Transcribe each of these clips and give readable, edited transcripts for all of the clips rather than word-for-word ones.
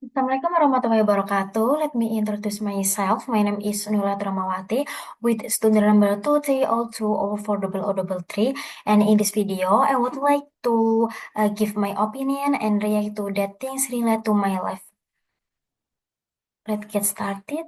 Assalamualaikum warahmatullahi wabarakatuh. Let me introduce myself. My name is Rahmawati with student number 230204433. And in this video, I would like to give my opinion and react to that things relate to my life. Let's get started.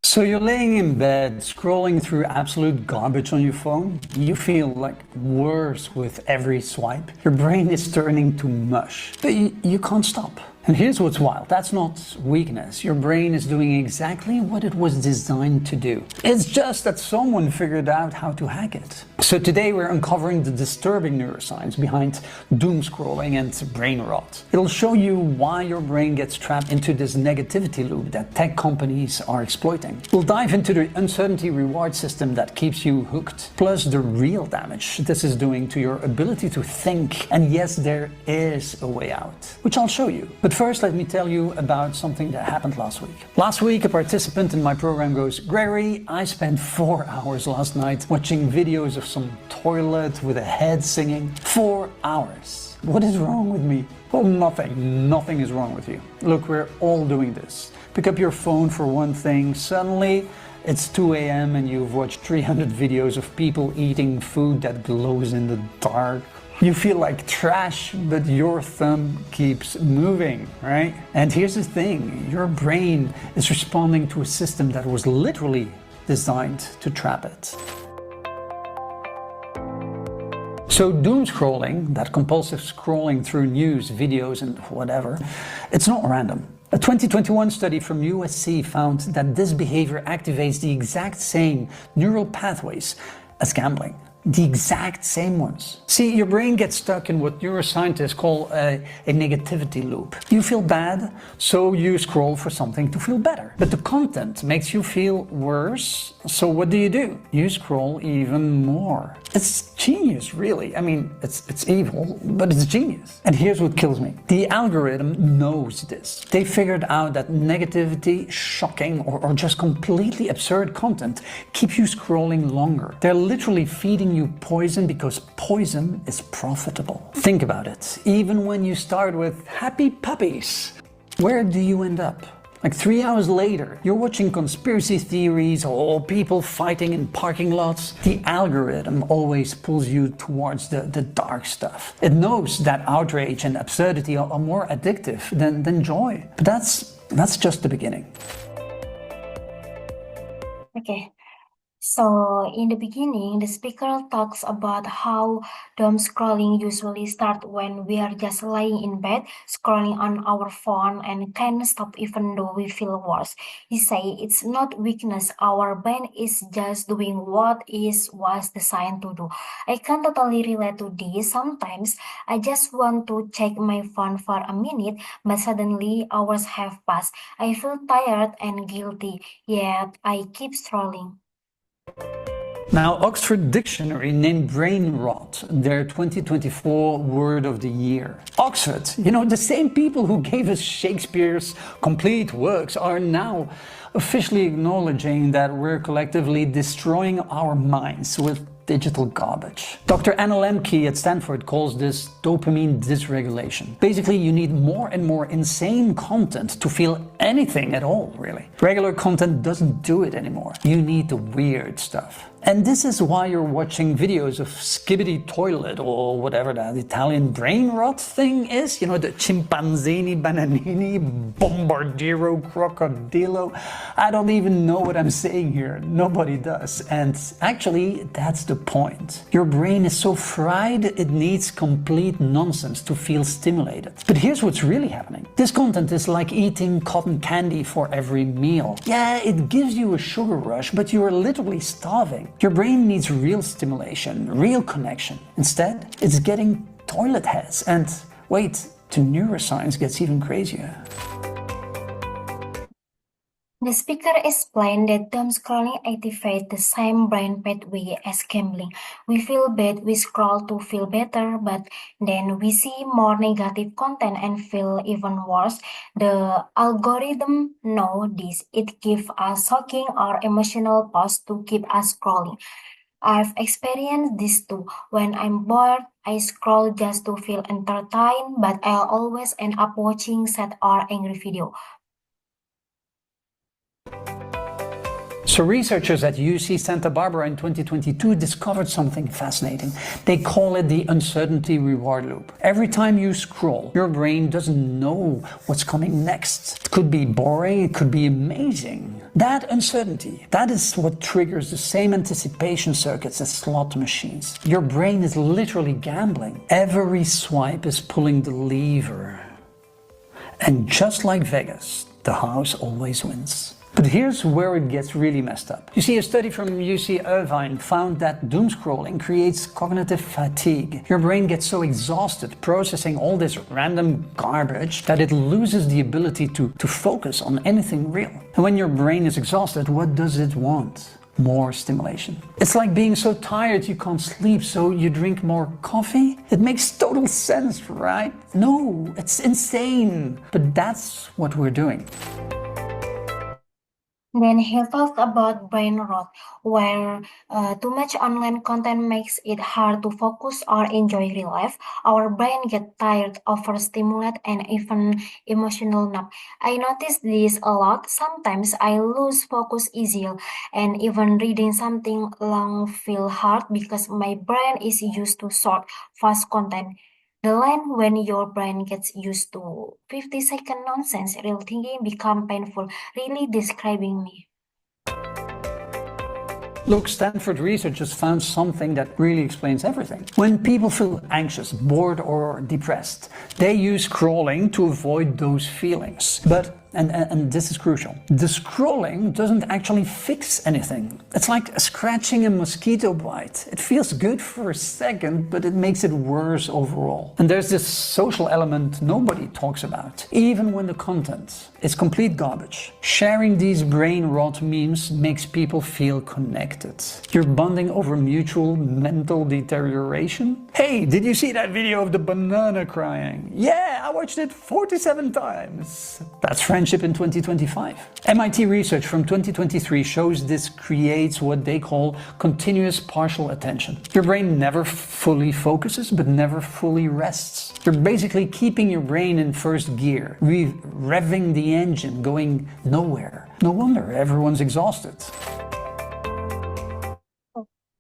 So you're laying in bed, scrolling through absolute garbage on your phone. You feel like worse with every swipe. Your brain is turning to mush, but you can't stop. And here's what's wild. That's not weakness. Your brain is doing exactly what it was designed to do. It's just that someone figured out how to hack it. So today we're uncovering the disturbing neuroscience behind doom scrolling and brain rot. It'll show you why your brain gets trapped into this negativity loop that tech companies are exploiting. We'll dive into the uncertainty reward system that keeps you hooked, plus the real damage this is doing to your ability to think. And yes, there is a way out, which I'll show you. But first, let me tell you about something that happened last week. Last week, a participant in my program goes, "Gregory, I spent 4 hours last night watching videos of some toilet with a head singing. 4 hours. What is wrong with me?" Well, nothing is wrong with you. Look, we're all doing this. Pick up your phone for one thing, suddenly it's 2 a.m. and you've watched 300 videos of people eating food that glows in the dark. You feel like trash, but your thumb keeps moving, right? And here's the thing, your brain is responding to a system that was literally designed to trap it. So doom scrolling, that compulsive scrolling through news, videos and whatever, it's not random. A 2021 study from USC found that this behavior activates the exact same neural pathways as gambling. The exact same ones. See, your brain gets stuck in what neuroscientists call a negativity loop. You feel bad, so you scroll for something to feel better. But the content makes you feel worse, so what do? You scroll even more. It's genius, really. I mean, it's evil, but it's genius. And here's what kills me. The algorithm knows this. They figured out that negativity, shocking, or just completely absurd content keep you scrolling longer. They're literally feeding you poison because poison is profitable. Think about it. Even when you start with happy puppies, where do you end up? Like 3 hours later, you're watching conspiracy theories or people fighting in parking lots. The algorithm always pulls you towards the dark stuff. It knows that outrage and absurdity are more addictive than joy. But that's just the beginning. Okay. So in the beginning, the speaker talks about how doom scrolling usually starts when we are just lying in bed, scrolling on our phone and can't stop even though we feel worse. He say it's not weakness, our brain is just doing what it was designed to do. I can totally relate to this. Sometimes I just want to check my phone for a minute, but suddenly hours have passed. I feel tired and guilty, yet I keep scrolling. Now, Oxford Dictionary named brain rot their 2024 word of the year. Oxford, the same people who gave us Shakespeare's complete works are now officially acknowledging that we're collectively destroying our minds with digital garbage. Dr. Anna Lemke at Stanford calls this dopamine dysregulation. Basically, you need more and more insane content to feel anything at all, really. Regular content doesn't do it anymore. You need the weird stuff. And this is why you're watching videos of Skibbity Toilet or whatever that Italian brain rot thing is. The Chimpanzini Bananini Bombardiro Crocodilo. I don't even know what I'm saying here. Nobody does. And actually, that's the point. Your brain is so fried it needs complete nonsense to feel stimulated. But here's what's really happening. This content is like eating cotton candy for every meal. Yeah, it gives you a sugar rush, but you are literally starving. Your brain needs real stimulation, real connection. Instead, it's getting toilet heads. And wait, the neuroscience gets even crazier. The speaker explained that doom scrolling activates the same brain pathway as gambling. We feel bad, we scroll to feel better, but then we see more negative content and feel even worse. The algorithm knows this. It gives us shocking or emotional posts to keep us scrolling. I've experienced this too. When I'm bored, I scroll just to feel entertained, but I'll always end up watching sad or angry video. So researchers at UC Santa Barbara in 2022 discovered something fascinating. They call it the uncertainty reward loop. Every time you scroll, your brain doesn't know what's coming next. It could be boring, it could be amazing. That uncertainty, that is what triggers the same anticipation circuits as slot machines. Your brain is literally gambling. Every swipe is pulling the lever. And just like Vegas, the house always wins. But here's where it gets really messed up. You see, a study from UC Irvine found that doom scrolling creates cognitive fatigue. Your brain gets so exhausted processing all this random garbage that it loses the ability to focus on anything real. And when your brain is exhausted, what does it want? More stimulation. It's like being so tired you can't sleep, so you drink more coffee? It makes total sense, right? No, it's insane. But that's what we're doing. Then he talked about brain rot, where too much online content makes it hard to focus or enjoy real life. Our brain gets tired, overstimulated, and even emotional numb. I notice this a lot. Sometimes I lose focus easily, and even reading something long feel hard because my brain is used to short, fast content. The line when your brain gets used to 50-second nonsense, real thinking become painful, really describing me. Look, Stanford researchers found something that really explains everything. When people feel anxious, bored, or depressed, they use scrolling to avoid those feelings. But and this is crucial. The scrolling doesn't actually fix anything. It's like scratching a mosquito bite. It feels good for a second, but it makes it worse overall. And there's this social element nobody talks about, even when the content is complete garbage. Sharing these brain rot memes makes people feel connected. You're bonding over mutual mental deterioration. Hey, did you see that video of the banana crying? Yeah, I watched it 47 times. That's friendship in 2025. MIT research from 2023 shows this creates what they call continuous partial attention. Your brain never fully focuses, but never fully rests. You're basically keeping your brain in first gear, revving the engine, going nowhere. No wonder everyone's exhausted.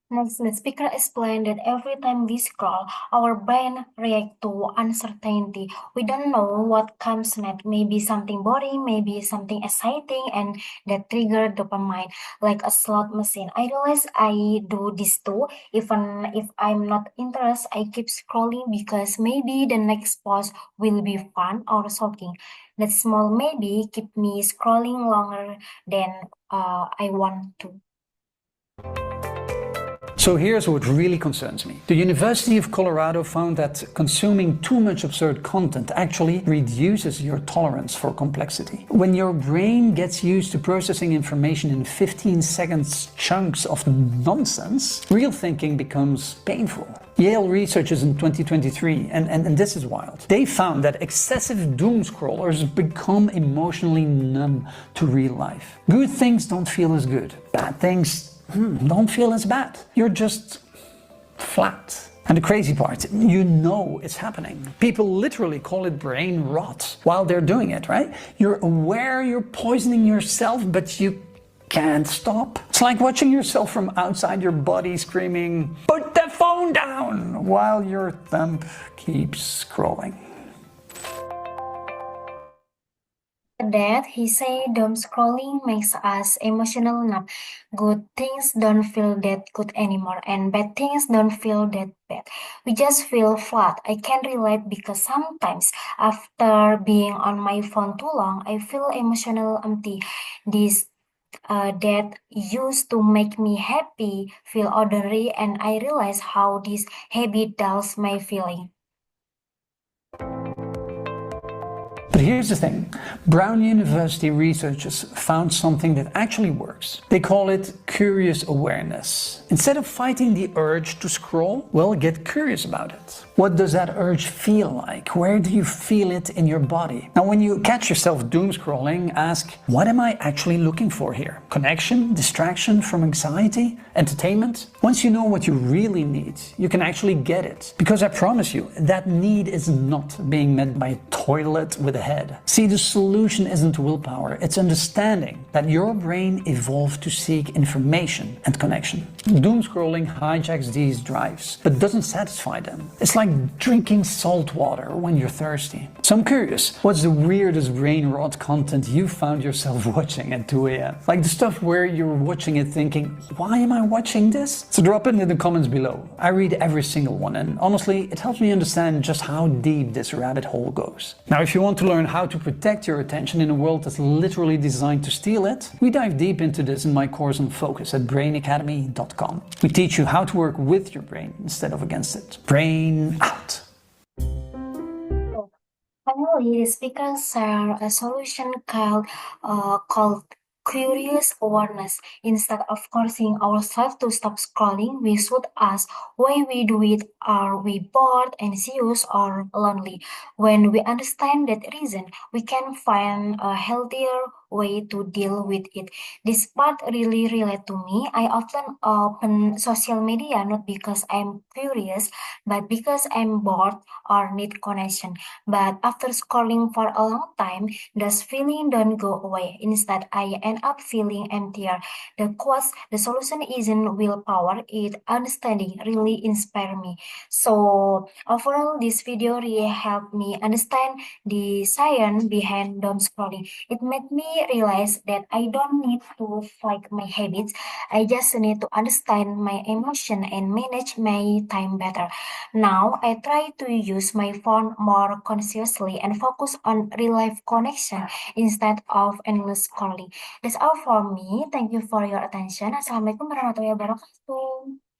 Next, the speaker explained that every time we scroll, our brain reacts to uncertainty. We don't know what comes next. Maybe something boring, maybe something exciting, and that trigger dopamine like a slot machine. I realize I do this too. Even if I'm not interested, I keep scrolling because maybe the next post will be fun or shocking. That small maybe keep me scrolling longer than I want to. So here's what really concerns me. The University of Colorado found that consuming too much absurd content actually reduces your tolerance for complexity. When your brain gets used to processing information in 15 seconds chunks of nonsense, real thinking becomes painful. Yale researchers in 2023, and this is wild, they found that excessive doom scrollers become emotionally numb to real life. Good things don't feel as good. Bad things don't feel as bad. You're just flat. And the crazy part, you know it's happening. People literally call it brain rot while they're doing it, right? You're aware you're poisoning yourself, but you can't stop. It's like watching yourself from outside your body screaming, "Put the phone down!" while your thumb keeps scrolling. That he say doom scrolling makes us emotional numb. Good things don't feel that good anymore, and bad things don't feel that bad. We just feel flat. I can relate because sometimes after being on my phone too long, I feel emotional empty. This that used to make me happy feel ordinary, and I realize how this habit dulls my feeling. But here's the thing. Brown University researchers found something that actually works. They call it curious awareness. Instead of fighting the urge to scroll, well, get curious about it. What does that urge feel like? Where do you feel it in your body? Now, when you catch yourself doom scrolling, ask, what am I actually looking for here? Connection, distraction from anxiety, entertainment? Once you know what you really need, you can actually get it. Because I promise you, that need is not being met by a toilet with a head. See, the solution isn't willpower, it's understanding that your brain evolved to seek information and connection. Doom scrolling hijacks these drives, but doesn't satisfy them. It's like drinking salt water when you're thirsty. So I'm curious, what's the weirdest brain rot content you found yourself watching at 2 a.m.? Like the stuff where you're watching it thinking, why am I watching this? So drop it in the comments below. I read every single one, and honestly, it helps me understand just how deep this rabbit hole goes. Now, if you want to learn how to protect your attention in a world that's literally designed to steal it, we dive deep into this in my course on focus at brainacademy.com. We teach you how to work with your brain instead of against it. Brain out. Finally, the speakers share a solution called curious awareness. Instead of forcing ourselves to stop scrolling, we should ask why we do it. Are we bored, anxious, or lonely? When we understand that reason, we can find a healthier way to deal with it. This part really relate to me. I often open social media not because I'm curious, but because I'm bored or need connection. But after scrolling for a long time, this feeling don't go away. Instead, I end up feeling emptier. The solution isn't willpower, it understanding really inspire me. So overall, this video really helped me understand the science behind doom scrolling. It made me realize that I don't need to fight my habits. I just need to understand my emotion and manage my time better. Now I try to use my phone more consciously and focus on real life connection instead of endless scrolling. That's all for me. Thank you for your attention. Assalamualaikum warahmatullahi wabarakatuh.